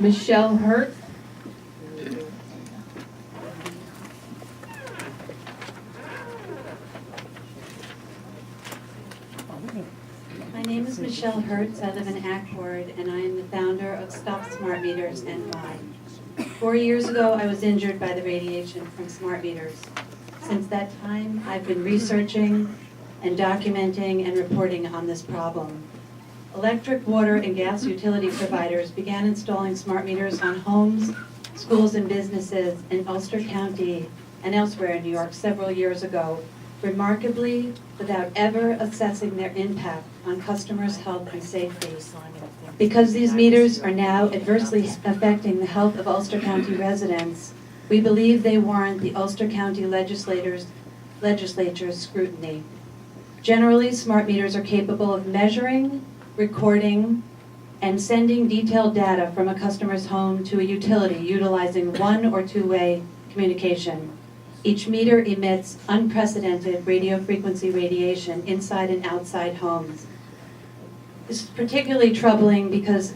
Michelle Hurt. My name is Michelle Hertz. I live in Ackford, and I am the founder of Stop Smart Meters NY. 4 years ago, I was injured by the radiation from smart meters. Since that time, I've been researching and documenting and reporting on this problem. Electric, water, and gas utility providers began installing smart meters on homes, schools, and businesses in Ulster County and elsewhere in New York several years ago, remarkably without ever assessing their impact on customers' health and safety. Because these meters are now adversely affecting the health of Ulster County residents, we believe they warrant the Ulster County Legislature's scrutiny. Generally, smart meters are capable of measuring, recording, and sending detailed data from a customer's home to a utility utilizing one or two-way communication. Each meter emits unprecedented radio frequency radiation inside and outside homes. This is particularly troubling because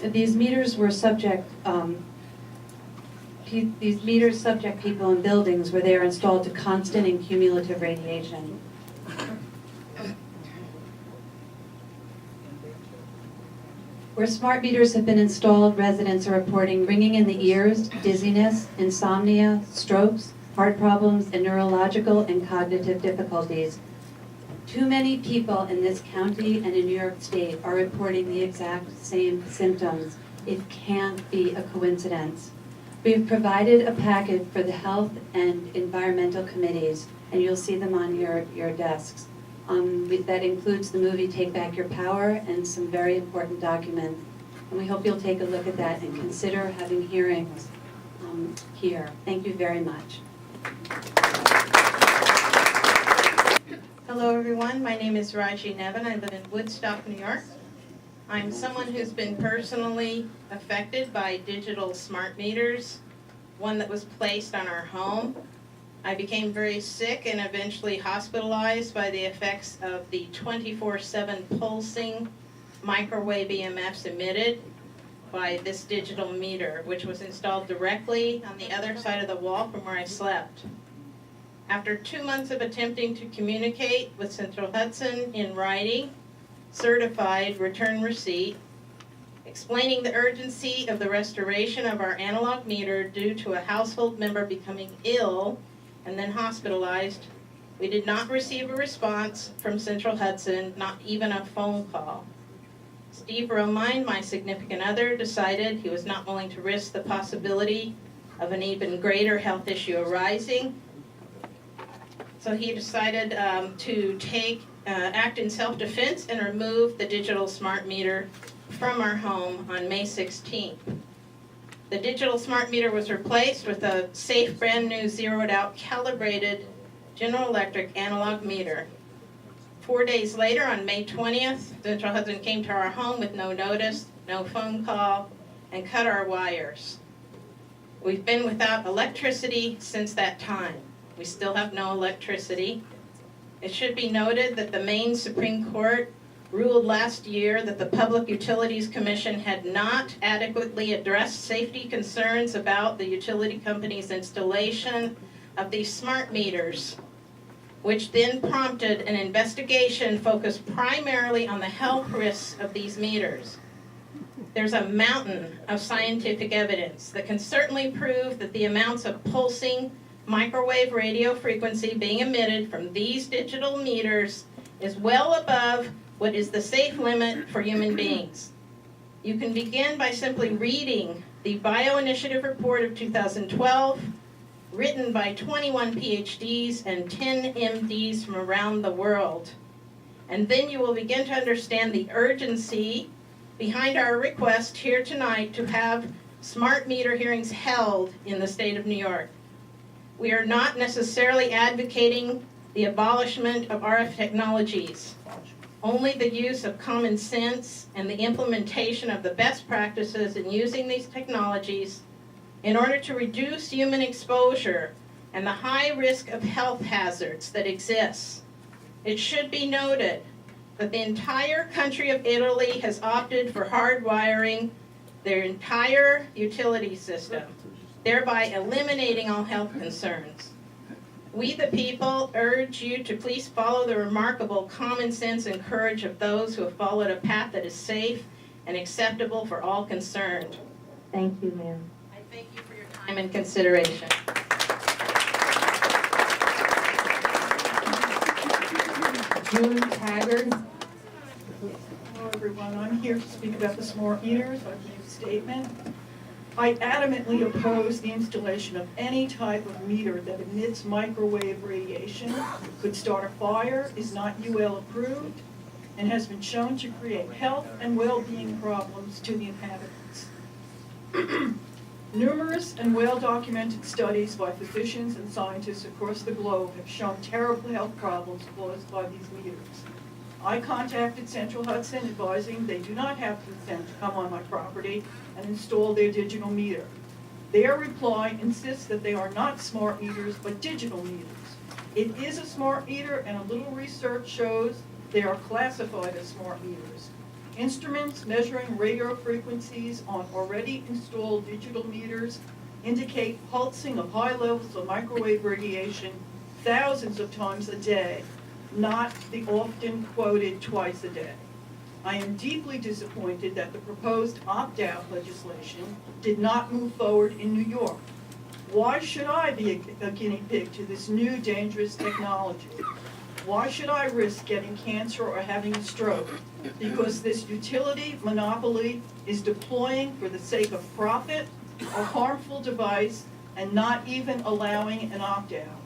these meters subject people in buildings where they are installed to constant and cumulative radiation. Where smart meters have been installed, residents are reporting ringing in the ears, dizziness, insomnia, strokes, heart problems, and neurological and cognitive difficulties. Too many people in this county and in New York State are reporting the exact same symptoms. It can't be a coincidence. We've provided a packet for the health and environmental committees, and you'll see them on your desks. That includes the movie Take Back Your Power and some very important documents. And we hope you'll take a look at that and consider having hearings here. Thank you very much. Hello everyone, my name is Raji Nevin. I live in Woodstock, New York. I'm someone who's been personally affected by digital smart meters, one that was placed on our home. I became very sick and eventually hospitalized by the effects of the 24/7 pulsing microwave EMFs emitted by this digital meter, which was installed directly on the other side of the wall from where I slept. After 2 months of attempting to communicate with Central Hudson in writing, certified return receipt, explaining the urgency of the restoration of our analog meter due to a household member becoming ill and then hospitalized, we did not receive a response from Central Hudson, not even a phone call. Steve Romine, my significant other, decided he was not willing to risk the possibility of an even greater health issue arising. So he decided to act in self-defense and remove the digital smart meter from our home on May 16th. The digital smart meter was replaced with a safe, brand new, zeroed out, calibrated General Electric analog meter. 4 days later, on May 20th, Central Hudson came to our home with no notice, no phone call, and cut our wires. We've been without electricity since that time. We still have no electricity. It should be noted that the Maine Supreme Court ruled last year that the Public Utilities Commission had not adequately addressed safety concerns about the utility company's installation of these smart meters, which then prompted an investigation focused primarily on the health risks of these meters. There's a mountain of scientific evidence that can certainly prove that the amounts of pulsing microwave radio frequency being emitted from these digital meters is well above what is the safe limit for human beings. You can begin by simply reading the Bioinitiative Report of 2012, written by 21 PhDs and 10 MDs from around the world. And then you will begin to understand the urgency behind our request here tonight to have smart meter hearings held in the state of New York. We are not necessarily advocating the abolishment of RF technologies, only the use of common sense and the implementation of the best practices in using these technologies in order to reduce human exposure and the high risk of health hazards that exist. It should be noted that the entire country of Italy has opted for hardwiring their entire utility system, thereby eliminating all health concerns. We the people urge you to please follow the remarkable common sense and courage of those who have followed a path that is safe and acceptable for all concerned. Thank you, ma'am. I thank you for your time and consideration. June Taggart. Hello, everyone. I'm here to speak about the smart meters. I've made a statement. I adamantly oppose the installation of any type of meter that emits microwave radiation, could start a fire, is not UL approved, and has been shown to create health and well-being problems to the inhabitants. Numerous and well-documented studies by physicians and scientists across the globe have shown terrible health problems caused by these meters. I contacted Central Hudson advising they do not have consent to come on my property and install their digital meter. Their reply insists that they are not smart meters but digital meters. It is a smart meter, and a little research shows they are classified as smart meters. Instruments measuring radio frequencies on already installed digital meters indicate pulsing of high levels of microwave radiation thousands of times a day, not the often quoted twice a day. I am deeply disappointed that the proposed opt-out legislation did not move forward in New York. Why should I be a guinea pig to this new dangerous technology? Why should I risk getting cancer or having a stroke? Because this utility monopoly is deploying for the sake of profit a harmful device and not even allowing an opt-out.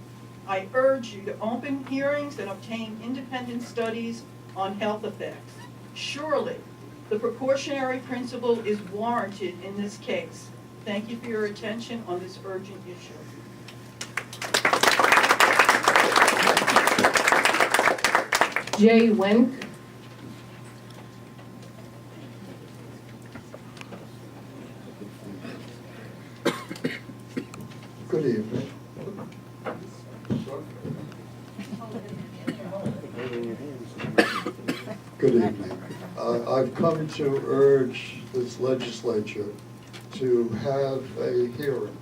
I urge you to open hearings and obtain independent studies on health effects. Surely, the precautionary principle is warranted in this case. Thank you for your attention on this urgent issue. Jay Wenk. Good evening. Good evening. I've come to urge this legislature to have a hearing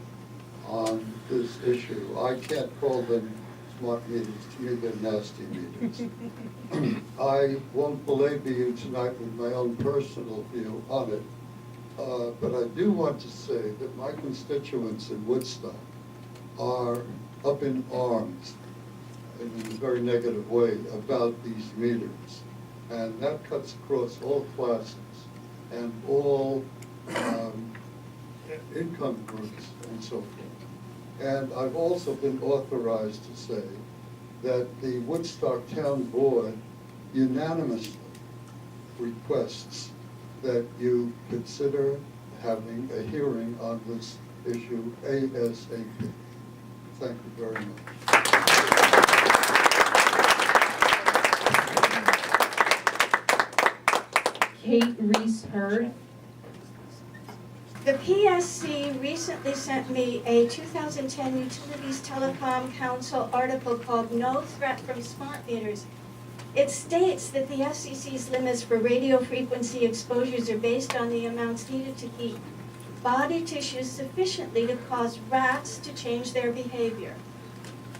on this issue. I can't call them smart meters, to me they're nasty meters. I won't belabor you tonight with my own personal view on it, but I do want to say that my constituents in Woodstock are up in arms in a very negative way about these meters. And that cuts across all classes and all income groups and so forth. And I've also been authorized to say that the Woodstock Town Board unanimously requests that you consider having a hearing on this issue ASAP. Thank you very much. Kate Reese-Hurd. The PSC recently sent me a 2010 Utilities Telecom Council article called No Threat from Smart Meters. It states that the FCC's limits for radio frequency exposures are based on the amounts needed to heat body tissues sufficiently to cause rats to change their behavior.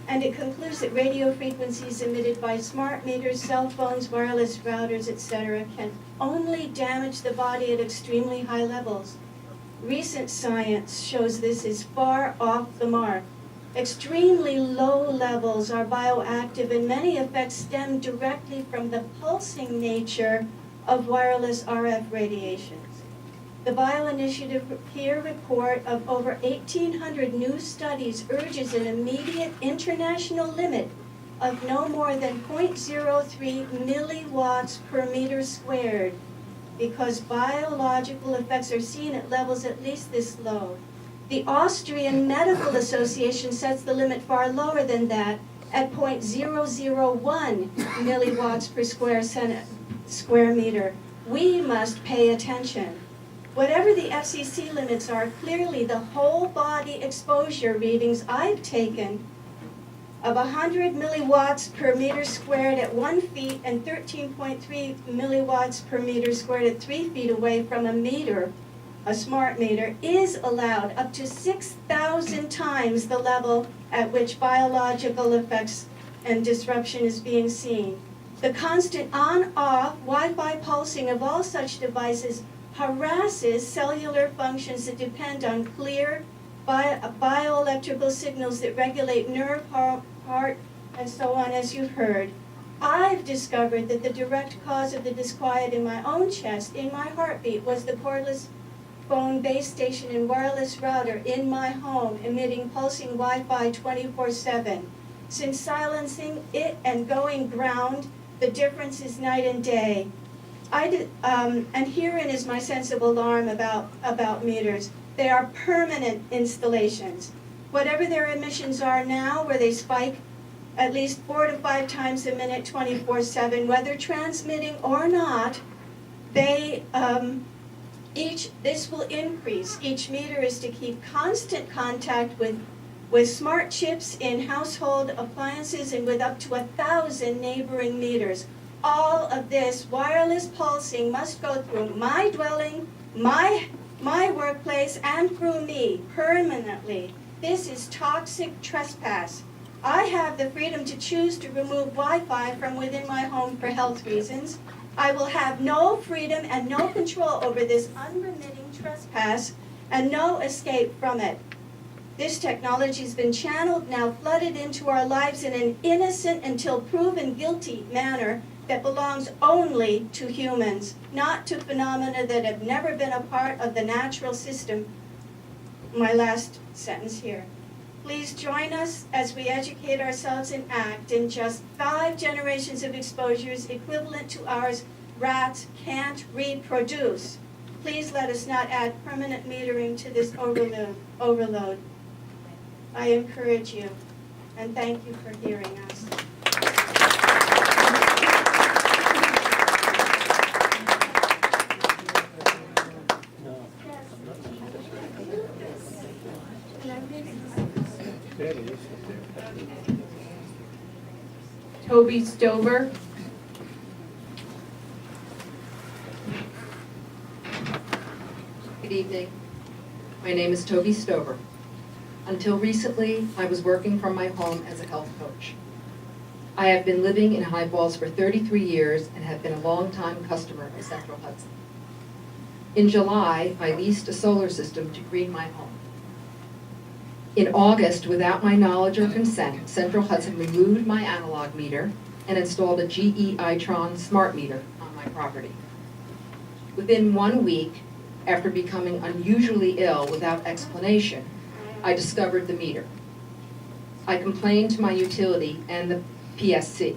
And it concludes that radio frequencies emitted by smart meters, cell phones, wireless routers, etc. can only damage the body at extremely high levels. Recent science shows this is far off the mark. Extremely low levels are bioactive, and many effects stem directly from the pulsing nature of wireless RF radiations. The Bioinitiative peer report of over 1,800 new studies urges an immediate international limit of no more than 0.03 milliwatts per meter squared, because biological effects are seen at levels at least this low. The Austrian Medical Association sets the limit far lower than that at 0.001 milliwatts per square meter. We must pay attention. Whatever the FCC limits are, clearly the whole body exposure readings I've taken of 100 milliwatts per meter squared at 1 feet and 13.3 milliwatts per meter squared at 3 feet away from a meter a smart meter is allowed up to 6,000 times the level at which biological effects and disruption is being seen. The constant on-off Wi-Fi pulsing of all such devices harasses cellular functions that depend on clear bioelectrical signals that regulate nerve, heart, and so on, as you've heard. I've discovered that the direct cause of the disquiet in my own chest, in my heartbeat, was the cordless phone base station and wireless router in my home emitting pulsing Wi-Fi 24/7. Since silencing it and going ground, the difference is night and day. And herein is my sense of alarm about meters. They are permanent installations. Whatever their emissions are now, where they spike at least 4 to 5 times a minute, 24/7, whether transmitting or not, this will increase. Each meter is to keep constant contact with smart chips in household appliances and with up to 1,000 neighboring meters. All of this wireless pulsing must go through my dwelling, my workplace, and through me permanently. This is toxic trespass. I have the freedom to choose to remove Wi-Fi from within my home for health reasons. I will have no freedom and no control over this unremitting trespass and no escape from it. This technology has been channeled, now flooded into our lives in an innocent until proven guilty manner that belongs only to humans, not to phenomena that have never been a part of the natural system. My last sentence here. Please join us as we educate ourselves and act. In just 5 generations of exposures equivalent to ours, rats can't reproduce. Please let us not add permanent metering to this overload. I encourage you, and thank you for hearing us. Toby Stover. Good evening. My name is Toby Stover. Until recently, I was working from my home as a health coach. I have been living in High Falls for 33 years and have been a long-time customer of Central Hudson. In July, I leased a solar system to green my home. In August, without my knowledge or consent, Central Hudson removed my analog meter and installed a GE Itron smart meter on my property. Within 1 week, after becoming unusually ill without explanation, I discovered the meter. I complained to my utility and the PSC.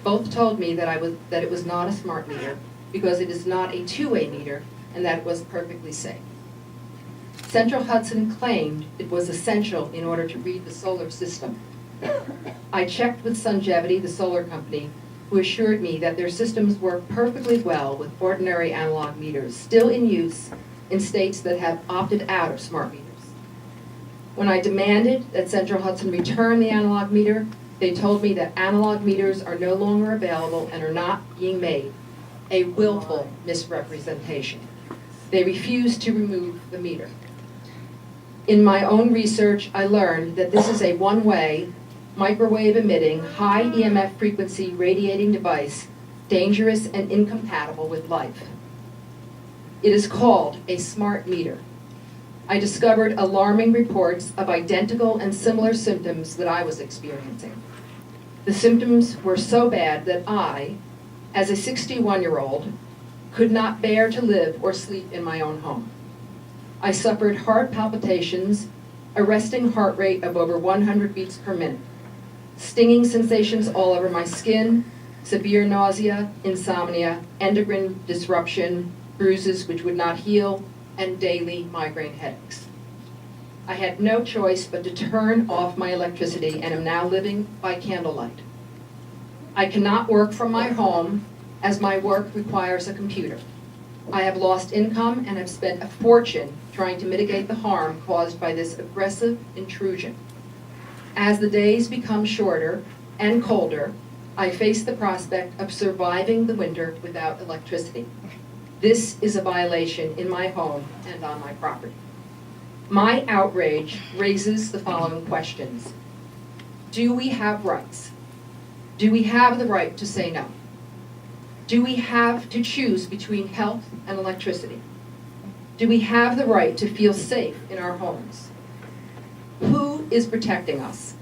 Both told me that it was not a smart meter because it is not a two-way meter and that it was perfectly safe. Central Hudson claimed it was essential in order to read the solar system. I checked with Sungevity, the solar company, who assured me that their systems work perfectly well with ordinary analog meters, still in use in states that have opted out of smart meters. When I demanded that Central Hudson return the analog meter, they told me that analog meters are no longer available and are not being made, a willful misrepresentation. They refused to remove the meter. In my own research, I learned that this is a one-way, microwave-emitting, high EMF frequency radiating device, dangerous and incompatible with life. It is called a smart meter. I discovered alarming reports of identical and similar symptoms that I was experiencing. The symptoms were so bad that I, as a 61-year-old, could not bear to live or sleep in my own home. I suffered heart palpitations, a resting heart rate of over 100 beats per minute, stinging sensations all over my skin, severe nausea, insomnia, endocrine disruption, bruises which would not heal, and daily migraine headaches. I had no choice but to turn off my electricity and am now living by candlelight. I cannot work from my home as my work requires a computer. I have lost income and have spent a fortune trying to mitigate the harm caused by this aggressive intrusion. As the days become shorter and colder, I face the prospect of surviving the winter without electricity. This is a violation in my home and on my property. My outrage raises the following questions. Do we have rights? Do we have the right to say no? Do we have to choose between health and electricity? Do we have the right to feel safe in our homes? Who is protecting us?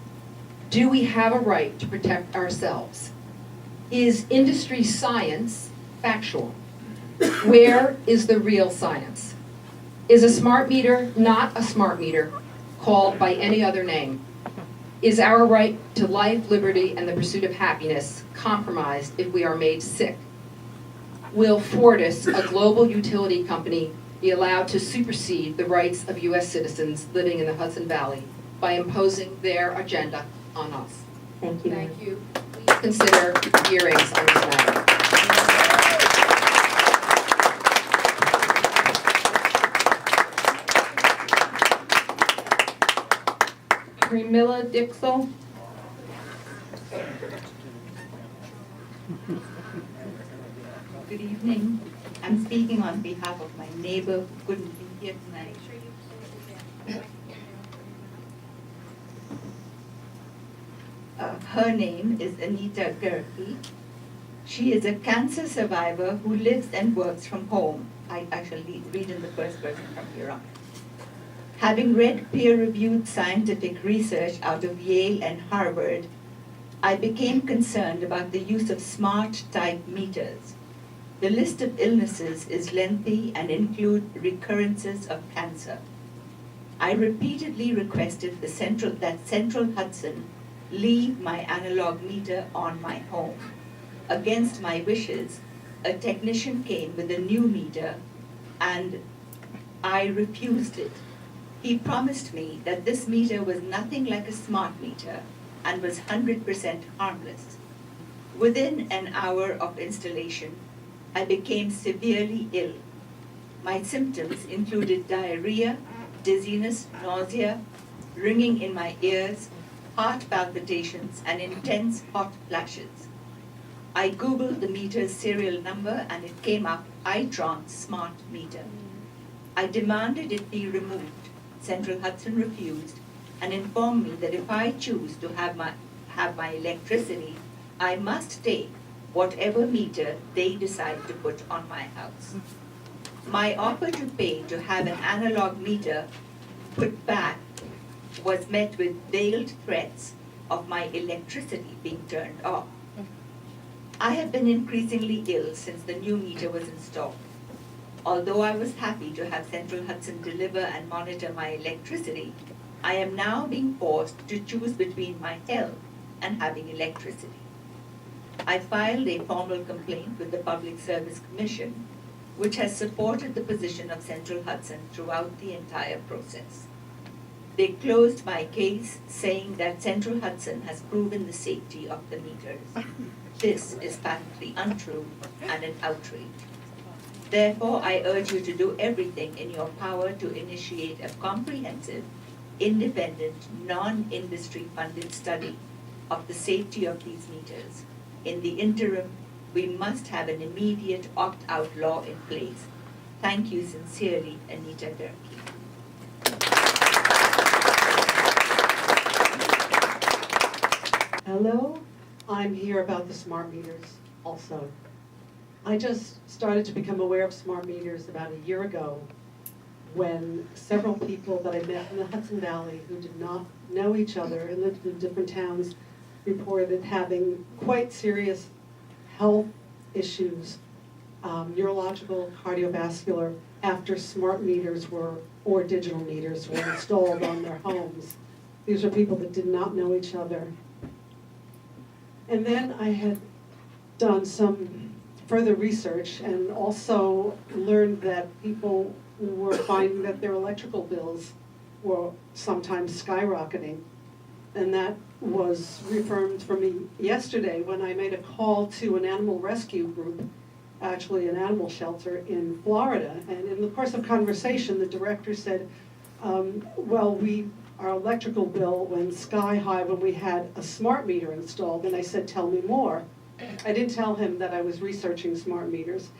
Do we have a right to protect ourselves? Is industry science factual? Where is the real science? Is a smart meter not a smart meter called by any other name? Is our right to life, liberty, and the pursuit of happiness compromised if we are made sick? Will Fortis, a global utility company, be allowed to supersede the rights of U.S. citizens living in the Hudson Valley by imposing their agenda on us? Thank you. Thank you. Please consider hearings on this matter. Premilla Dixell. Good evening. I'm speaking on behalf of my neighbor who couldn't be here tonight. Her name is Anita Gerke. She is a cancer survivor who lives and works from home. I shall read in the first person from here on. Having read peer-reviewed scientific research out of Yale and Harvard, I became concerned about the use of smart-type meters. The list of illnesses is lengthy and include recurrences of cancer. I repeatedly requested that Central Hudson leave my analog meter on my home. Against my wishes, a technician came with a new meter and I refused it. He promised me that this meter was nothing like a smart meter and was 100% harmless. Within an hour of installation, I became severely ill. My symptoms included diarrhea, dizziness, nausea, ringing in my ears, heart palpitations, and intense hot flashes. I Googled the meter's serial number and it came up Itron smart meter. I demanded it be removed. Central Hudson refused and informed me that if I choose to have my electricity, I must take whatever meter they decide to put on my house. My offer to pay to have an analog meter put back was met with veiled threats of my electricity being turned off. I have been increasingly ill since the new meter was installed. Although I was happy to have Central Hudson deliver and monitor my electricity, I am now being forced to choose between my health and having electricity. I filed a formal complaint with the Public Service Commission, which has supported the position of Central Hudson throughout the entire process. They closed my case saying that Central Hudson has proven the safety of the meters. This is patently untrue and an outrage. Therefore, I urge you to do everything in your power to initiate a comprehensive, independent, non-industry funded study of the safety of these meters. In the interim, we must have an immediate opt-out law in place. Thank you sincerely, Anita Gerke. Hello, I'm here about the smart meters also. I just started to become aware of smart meters about a year ago when several people that I met in the Hudson Valley who did not know each other and lived in different towns reported having quite serious health issues, neurological, cardiovascular, after smart meters or digital meters were installed on their homes. These were people that did not know each other. And then I had done some further research and also learned that people were finding that their electrical bills were sometimes skyrocketing. And that was reaffirmed for me yesterday when I made a call to an animal rescue group, actually an animal shelter in Florida. And in the course of conversation, the director said, well, our electrical bill went sky high when we had a smart meter installed. And I said, tell me more. I didn't tell him that I was researching smart meters.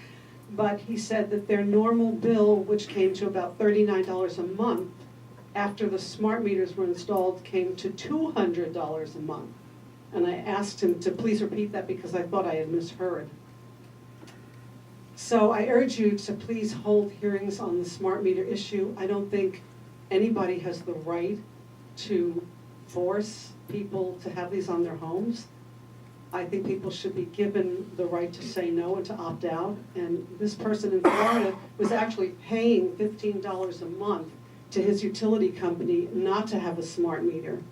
but he said that their normal bill, which came to about $39 a month, after the smart meters were installed, came to $200 a month. And I asked him to please repeat that because I thought I had misheard. So I urge you to please hold hearings on the smart meter issue. I don't think anybody has the right to force people to have these on their homes. I think people should be given the right to say no and to opt out. And this person in Florida was actually paying $15 a month to his utility company not to have a smart meter.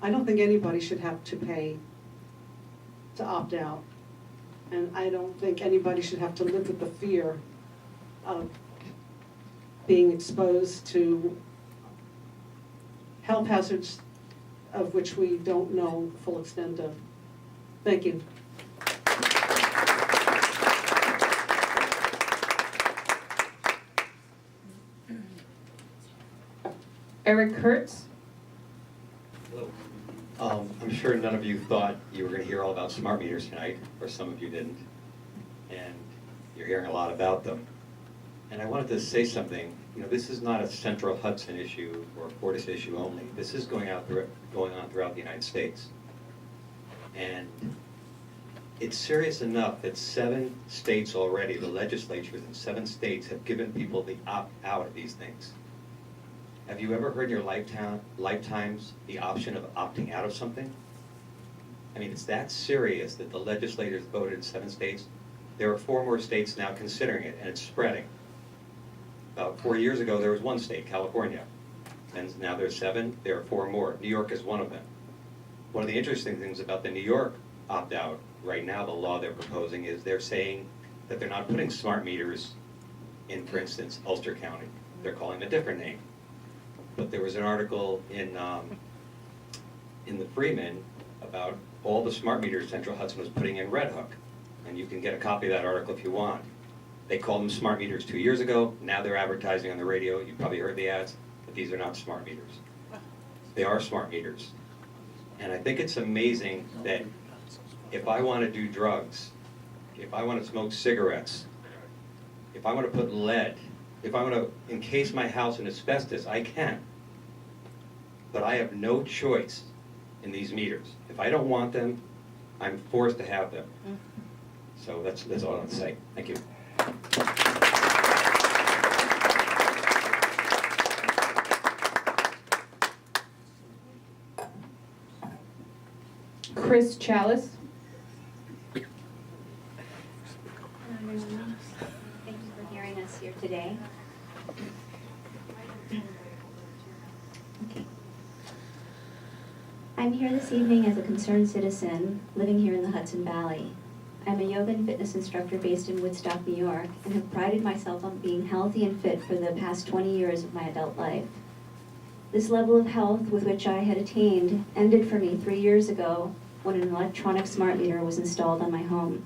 I don't think anybody should have to pay to opt out. And I don't think anybody should have to live with the fear of being exposed to health hazards of which we don't know the full extent of. Thank you. Eric Hertz. I'm sure none of you thought you were going to hear all about smart meters tonight, or some of you didn't, and you're hearing a lot about them. And I wanted to say something. You know, this is not a central Hudson issue or a Fortis issue only. This is going on throughout the United States. And it's serious enough that 7 states already, the legislatures in 7 states, have given people the opt-out of these things. Have you ever heard in your lifetimes the option of opting out of something? I mean, it's that serious that the legislators voted in 7 states. There are 4 more states now considering it, and it's spreading. About 4 years ago, there was 1 state, California. And now there's 7, there are 4 more. New York is one of them. One of the interesting things about the New York opt-out, right now the law they're proposing is they're saying that they're not putting smart meters in, for instance, Ulster County. They're calling them a different name. But there was an article in the Freeman about all the smart meters Central Hudson was putting in Red Hook. And you can get a copy of that article if you want. They called them smart meters 2 years ago. Now they're advertising on the radio. You probably heard the ads, but these are not smart meters. They are smart meters. And I think it's amazing that if I want to do drugs, if I want to smoke cigarettes, if I want to put lead, if I want to encase my house in asbestos, I can. But I have no choice in these meters. If I don't want them, I'm forced to have them. So that's all I want to say. Thank you. Chris Chalice. Hello, everyone. Thank you for hearing us here today. Okay. I'm here this evening as a concerned citizen living here in the Hudson Valley. I'm a yoga and fitness instructor based in Woodstock, New York, and have prided myself on being healthy and fit for the past 20 years of my adult life. This level of health with which I had attained ended for me 3 years ago when an electronic smart meter was installed on my home.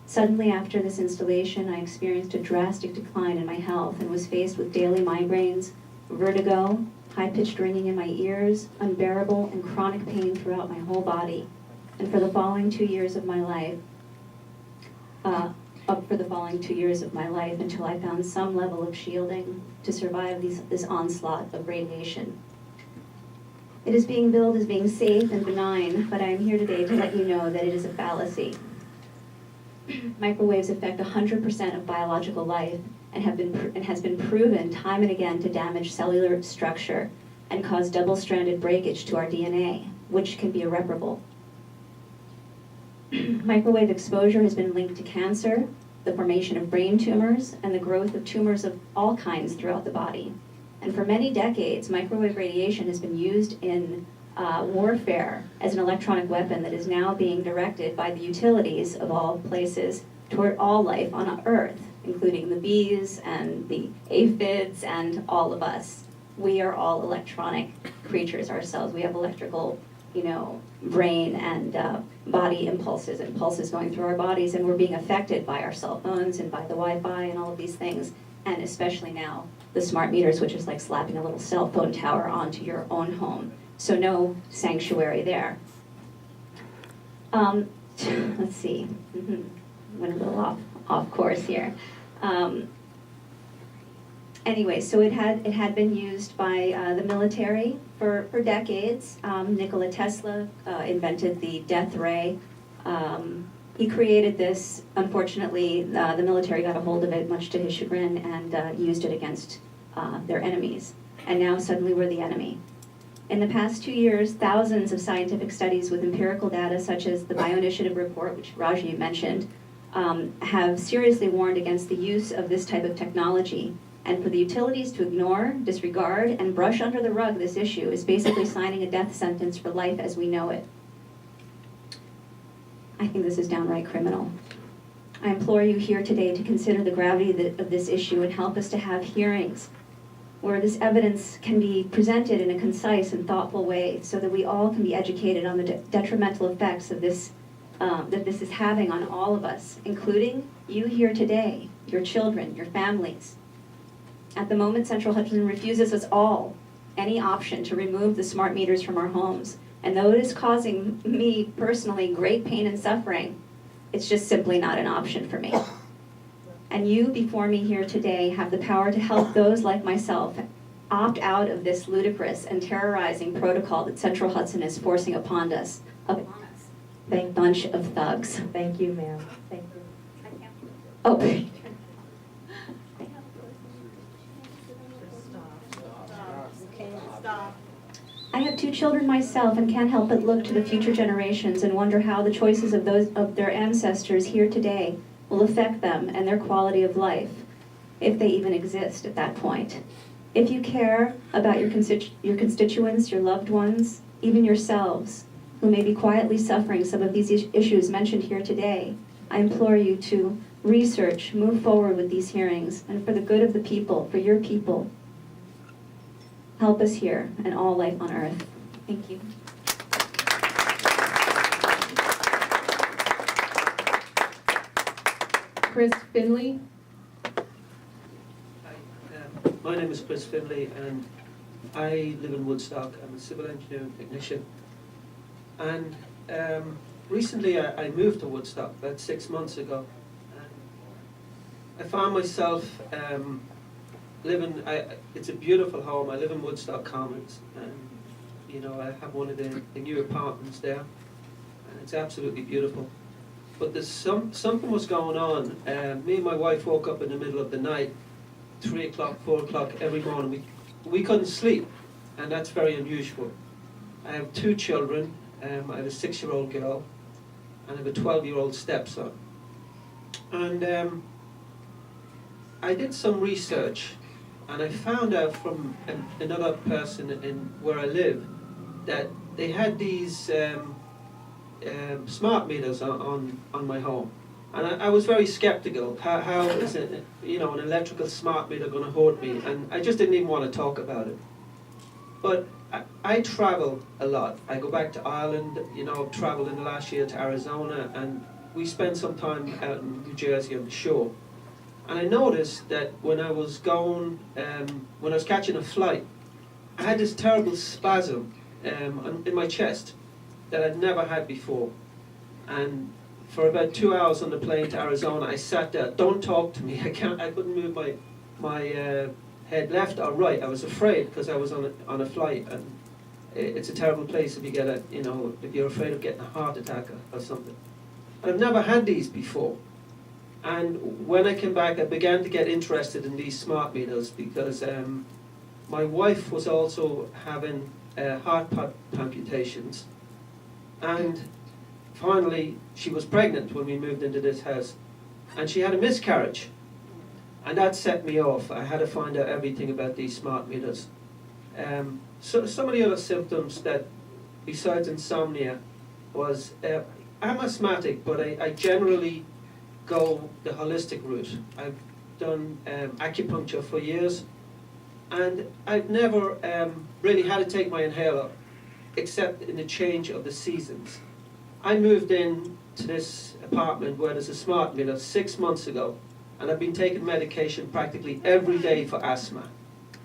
Suddenly after this installation, I experienced a drastic decline in my health and was faced with daily migraines, vertigo, high-pitched ringing in my ears, unbearable and chronic pain throughout my whole body. And for the following 2 years of my life, until I found some level of shielding to survive this onslaught of radiation. It is being billed as being safe and benign, but I am here today to let you know that it is a fallacy. Microwaves affect 100% of biological life and has been proven time and again to damage cellular structure and cause double-stranded breakage to our DNA, which can be irreparable. Microwave exposure has been linked to cancer, the formation of brain tumors, and the growth of tumors of all kinds throughout the body. And for many decades, microwave radiation has been used in warfare as an electronic weapon that is now being directed by the utilities of all places toward all life on Earth, including the bees and the aphids and all of us. We are all electronic creatures ourselves. We have electrical, brain and body impulses and pulses going through our bodies, and we're being affected by our cell phones and by the Wi-Fi and all of these things, and especially now the smart meters, which is like slapping a little cell phone tower onto your own home. So no sanctuary there. Let's see, went a little off course here. Anyway, so it had been used by the military for decades. Nikola Tesla invented the death ray. He created this. Unfortunately, the military got a hold of it, much to his chagrin, and used it against their enemies. And now suddenly we're the enemy. In the past 2 years, thousands of scientific studies with empirical data, such as the Bioinitiative report, which Raji mentioned, have seriously warned against the use of this type of technology. And for the utilities to ignore, disregard, and brush under the rug this issue is basically signing a death sentence for life as we know it. I think this is downright criminal. I implore you here today to consider the gravity of this issue and help us to have hearings where this evidence can be presented in a concise and thoughtful way so that we all can be educated on the detrimental effects of this, that this is having on all of us, including you here today, your children, your families. At the moment, Central Hudson refuses us all any option to remove the smart meters from our homes. And though it is causing me personally great pain and suffering, it's just simply not an option for me. And you before me here today have the power to help those like myself opt out of this ludicrous and terrorizing protocol that Central Hudson is forcing upon us. A bunch of thugs. Thank you, ma'am. Thank you. Oh. I have 2 children myself and can't help but look to the future generations and wonder how the choices of those of their ancestors here today will affect them and their quality of life, if they even exist at that point. If you care about your constituents, your loved ones, even yourselves, who may be quietly suffering some of these issues mentioned here today, I implore you to research, move forward with these hearings, and for the good of the people, for your people, help us here and all life on earth. Thank you. Chris Finley. Hi, my name is Chris Finley and I live in Woodstock. I'm a civil engineering technician. And recently I moved to Woodstock about 6 months ago. And I found myself living, it's a beautiful home. I live in Woodstock Commons and you know, I have one of the new apartments there and it's absolutely beautiful. But there's something was going on. Me and my wife woke up in the middle of the night, 3 o'clock, 4 o'clock every morning. We couldn't sleep, and that's very unusual. I have 2 children. I have a 6-year-old girl, and I have a 12-year-old stepson. And I did some research, and I found out from another person in where I live that they had these smart meters on my home, and I was very skeptical. How is it, you know, an electrical smart meter going to hurt me? And I just didn't even want to talk about it. But I travel a lot. I go back to Ireland. You know, I've traveled in the last year to Arizona, and we spent some time out in New Jersey on the shore. And I noticed that when I was going, when I was catching a flight, I had this terrible spasm in my chest that I'd never had before. And for about 2 hours on the plane to Arizona, I sat there. Don't talk to me. I couldn't move my head left or right. I was afraid because I was on a flight, and it's a terrible place if you get if you're afraid of getting a heart attack or something. And I've never had these before. And when I came back, I began to get interested in these smart meters because my wife was also having heart palpitations. And finally, she was pregnant when we moved into this house, and she had a miscarriage. And that set me off. I had to find out everything about these smart meters. So some of the other symptoms that, besides insomnia, was I'm asthmatic, but I generally go the holistic route. I've done acupuncture for years, and I've never really had to take my inhaler, except in the change of the seasons. I moved in to this apartment where there's a smart meter 6 months ago, and I've been taking medication practically every day for asthma.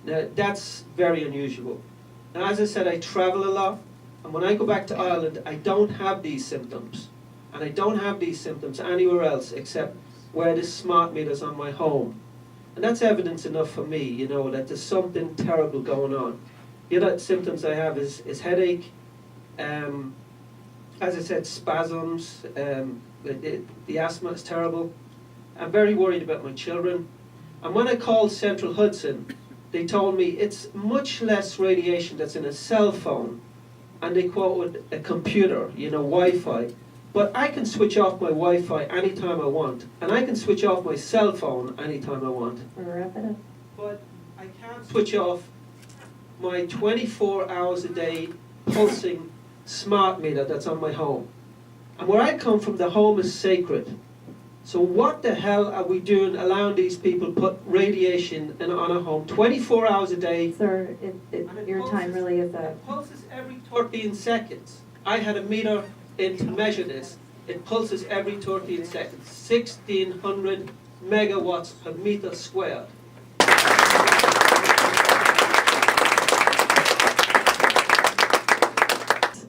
Now, that's very unusual. Now, as I said, I travel a lot, and when I go back to Ireland, I don't have these symptoms. And I don't have these symptoms anywhere else except where this smart meter's on my home. And that's evidence enough for me, you know, that there's something terrible going on. The other symptoms I have is headache, as I said, spasms, the asthma is terrible. I'm very worried about my children. And when I called Central Hudson, they told me it's much less radiation that's in a cell phone, and they quoted a computer, you know, Wi-Fi. But I can switch off my Wi-Fi anytime I want, and I can switch off my cell phone anytime I want. Wrap it up. But I can't switch off my 24 hours a day pulsing smart meter that's on my home. And where I come from, the home is sacred. So what the hell are we doing allowing these people put radiation on a home 24 hours a day? Sir, your time really is up. It pulses every 13 seconds. I had a meter in to measure this. It pulses every 13 seconds. 1,600 megawatts per meter squared.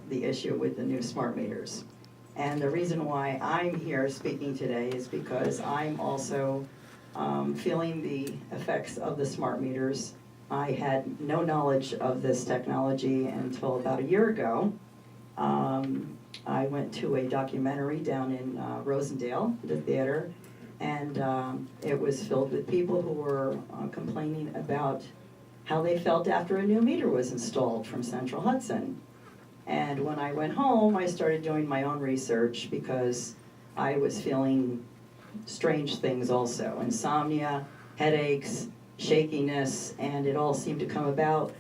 The issue with the new smart meters. And the reason why I'm here speaking today is because I'm also feeling the effects of the smart meters. I had no knowledge of this technology until about a year ago. I went to a documentary down in Rosendale, the theater, and it was filled with people who were complaining about how they felt after a new meter was installed from Central Hudson. And when I went home, I started doing my own research because I was feeling strange things also. Insomnia, headaches, shakiness, and it all seemed to come about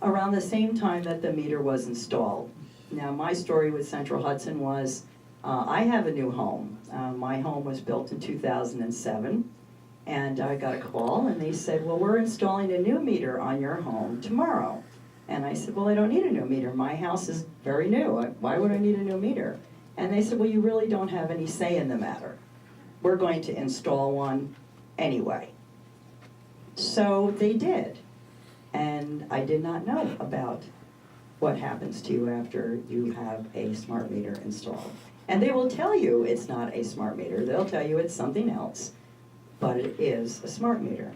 around the same time that the meter was installed. Now, my story with Central Hudson was, I have a new home. My home was built in 2007, and I got a call, and they said, well, we're installing a new meter on your home tomorrow. And I said, well, I don't need a new meter. My house is very new. Why would I need a new meter? And they said, well, you really don't have any say in the matter. We're going to install one anyway. So they did. And I did not know about what happens to you after you have a smart meter installed. And they will tell you it's not a smart meter. They'll tell you it's something else, but it is a smart meter.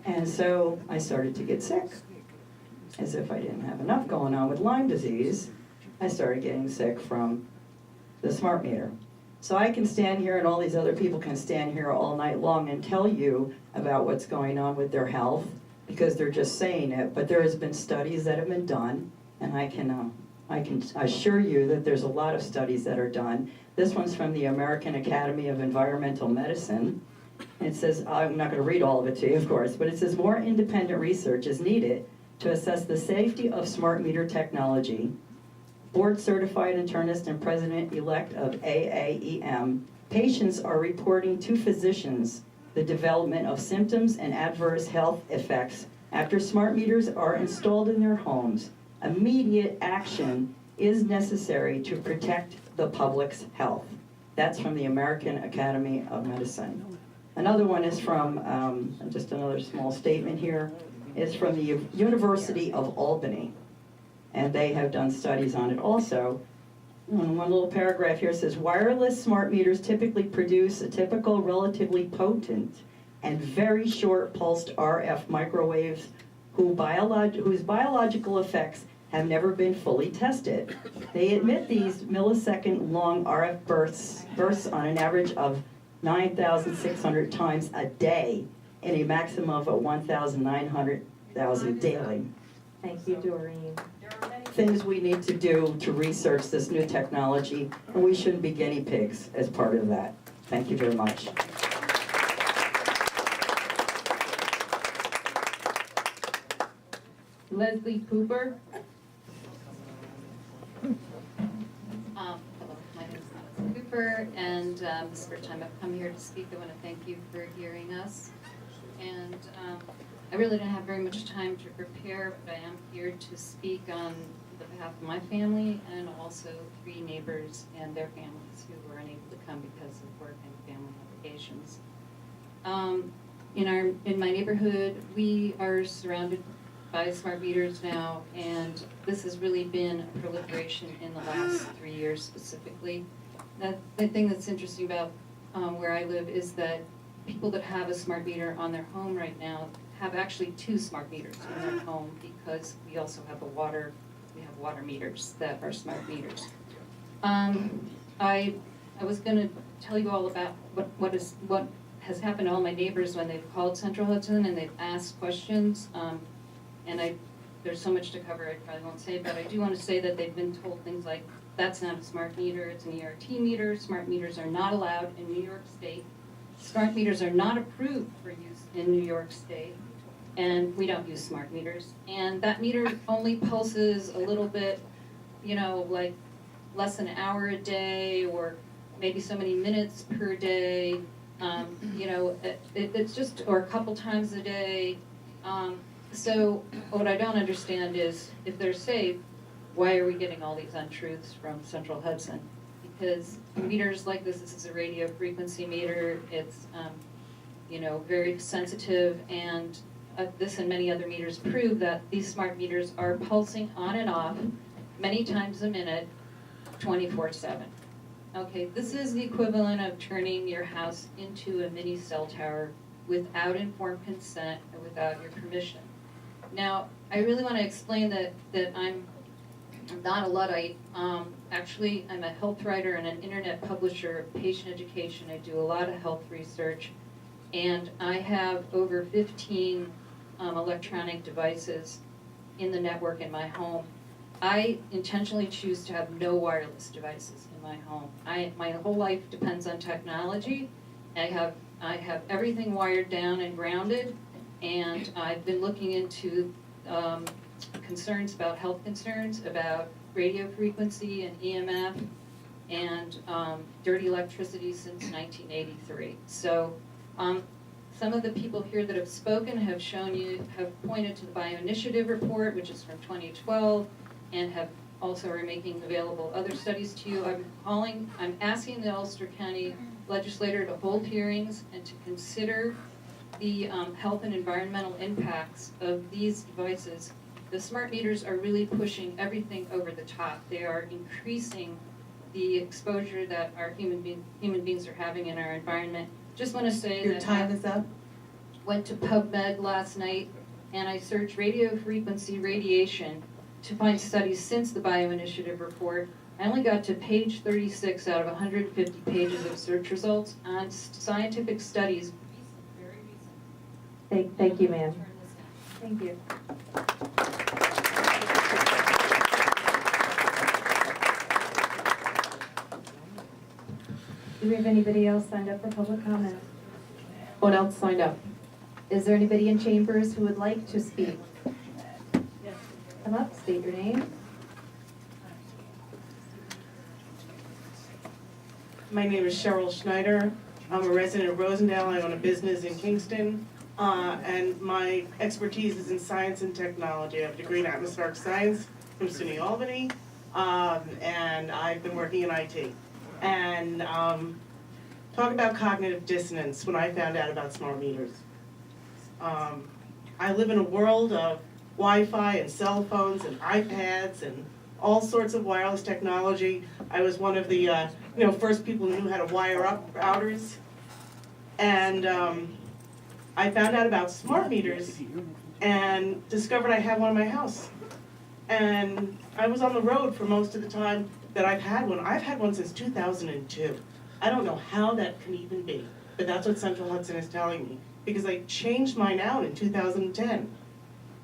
And so I started to get sick. As if I didn't have enough going on with Lyme disease, I started getting sick from the smart meter. So I can stand here, and all these other people can stand here all night long and tell you about what's going on with their health, because they're just saying it, but there has been studies that have been done, and I can assure you that there's a lot of studies that are done. This one's from the American Academy of Environmental Medicine. It says, I'm not going to read all of it to you, of course, but it says more independent research is needed to assess the safety of smart meter technology. Board-certified internist and president-elect of AAEM, patients are reporting to physicians the development of symptoms and adverse health effects after smart meters are installed in their homes. Immediate action is necessary to protect the public's health. That's from the American Academy of Medicine. Another one is from, just another small statement here, is from the University of Albany, and they have done studies on it also. And one little paragraph here says, wireless smart meters typically produce a typical relatively potent and very short pulsed RF microwaves whose biological effects have never been fully tested. They emit these millisecond long RF bursts on an average of 9,600 times a day in a maximum of 1,900,000 daily. Thank you, Doreen. There are many things we need to do to research this new technology, and we shouldn't be guinea pigs as part of that. Thank you very much. Leslie Cooper. Hello, my name is Leslie Cooper, and this is the first time I've come here to speak. I want to thank you for hearing us. And I really don't have very much time to prepare, but I am here to speak on the behalf of my family and also 3 neighbors and their families who were unable to come because of work and family obligations. In my neighborhood, we are surrounded by smart meters now, and this has really been a proliferation in the last 3 years specifically. The thing that's interesting about where I live is that people that have a smart meter on their home right now have actually 2 smart meters in their home, because we also have water meters that are smart meters. I was gonna tell you all about what has happened to all my neighbors when they've called Central Hudson and they've asked questions. There's so much to cover, I probably won't say, but I do want to say that they've been told things like, that's not a smart meter, it's an ERT meter. Smart meters are not allowed in New York State. Smart meters are not approved for use in New York State, and we don't use smart meters. And that meter only pulses a little bit, like less than an hour a day, or maybe so many minutes per day. It's just, or a couple times a day. So what I don't understand is, if they're safe, why are we getting all these untruths from Central Hudson? Because meters like this is a radio frequency meter. It's, very sensitive, and this and many other meters prove that these smart meters are pulsing on and off many times a minute, 24/7. Okay, this is the equivalent of turning your house into a mini cell tower without informed consent and without your permission. Now, I really want to explain that I'm not a Luddite. Actually, I'm a health writer and an internet publisher of patient education. I do a lot of health research, and I have over 15 electronic devices in the network in my home. I intentionally choose to have no wireless devices in my home. My whole life depends on technology. I have everything wired down and grounded, and I've been looking into concerns about health concerns about radio frequency and EMF and dirty electricity since 1983. So some of the people here that have spoken have pointed to the Bioinitiative report, which is from 2012, and have also are making available other studies to you. I'm asking the Ulster County Legislature to hold hearings and to consider the health and environmental impacts of these devices. The smart meters are really pushing everything over the top. They are increasing the exposure that our human beings are having in our environment. Just want to say Your that time is up. Went to PubMed last night, and I searched radio frequency radiation to find studies since the Bioinitiative report. I only got to page 36 out of 150 pages of search results on scientific studies. Very recent. Thank you, ma'am. Turn this down. Thank you. Do we have anybody else signed up for public comment? One else signed up. Is there anybody in chambers who would like to speak? Yes. Come up, state your name. My name is Cheryl Schneider. I'm a resident of Rosendale. I own a business in Kingston. And my expertise is in science and technology. I have a degree in atmospheric science from SUNY Albany. And I've been working in IT. And talk about cognitive dissonance when I found out about smart meters. I live in a world of Wi-Fi and cell phones and iPads and all sorts of wireless technology. I was one of the first people who knew how to wire up routers. And I found out about smart meters and discovered I had one in my house. And I was on the road for most of the time that I've had one. I've had one since 2002. I don't know how that can even be, but that's what Central Hudson is telling me, because I changed mine out in 2010.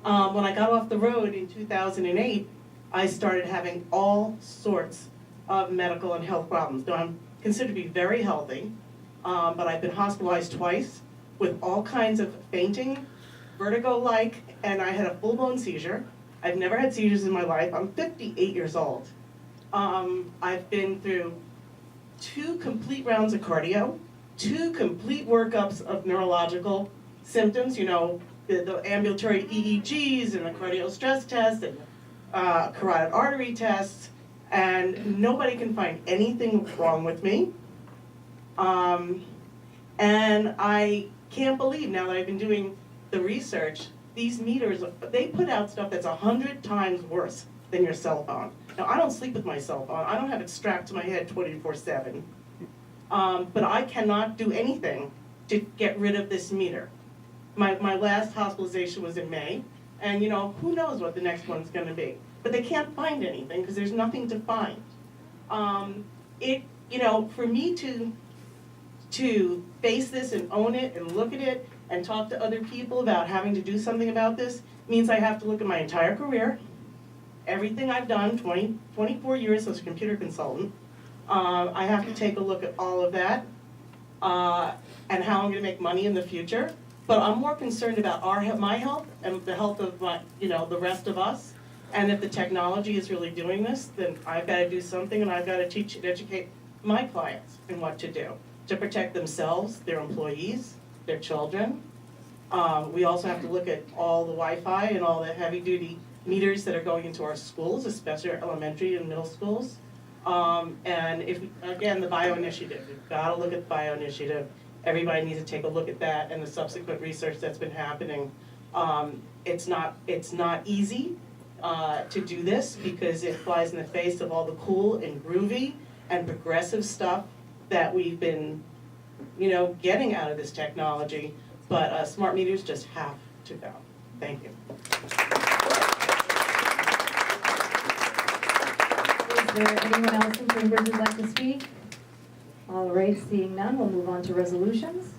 When I got off the road in 2008, I started having all sorts of medical and health problems. Now, I'm considered to be very healthy, but I've been hospitalized twice with all kinds of fainting, vertigo-like, and I had a full-blown seizure. I've never had seizures in my life. I'm 58 years old. I've been through 2 complete rounds of cardio, 2 complete workups of neurological symptoms, the ambulatory EEGs and the cardio stress test and carotid artery tests, and nobody can find anything wrong with me. And I can't believe, now that I've been doing the research, these meters, they put out stuff that's 100 times worse than your cell phone. Now, I don't sleep with my cell phone. I don't have it strapped to my head 24/7. But I cannot do anything to get rid of this meter. My last hospitalization was in May, and who knows what the next one's gonna be. But they can't find anything because there's nothing to find. For me to face this and own it and look at it and talk to other people about having to do something about this means I have to look at my entire career, everything I've done, 24 years as a computer consultant. I have to take a look at all of that and how I'm gonna make money in the future. But I'm more concerned about my health and the health of the rest of us. And if the technology is really doing this, then I've got to do something, and I've got to teach and educate my clients in what to do to protect themselves, their employees, their children. We also have to look at all the Wi-Fi and all the heavy-duty meters that are going into our schools, especially our elementary and middle schools. And again, the Bio Initiative, we've got to look at the Bio Initiative. Everybody needs to take a look at that and the subsequent research that's been happening. It's not easy to do this because it flies in the face of all the cool and groovy and progressive stuff that we've been, getting out of this technology. But smart meters just have to go. Thank you. Is there anyone else in chambers who'd like to speak? All right, seeing none, we'll move on to resolutions.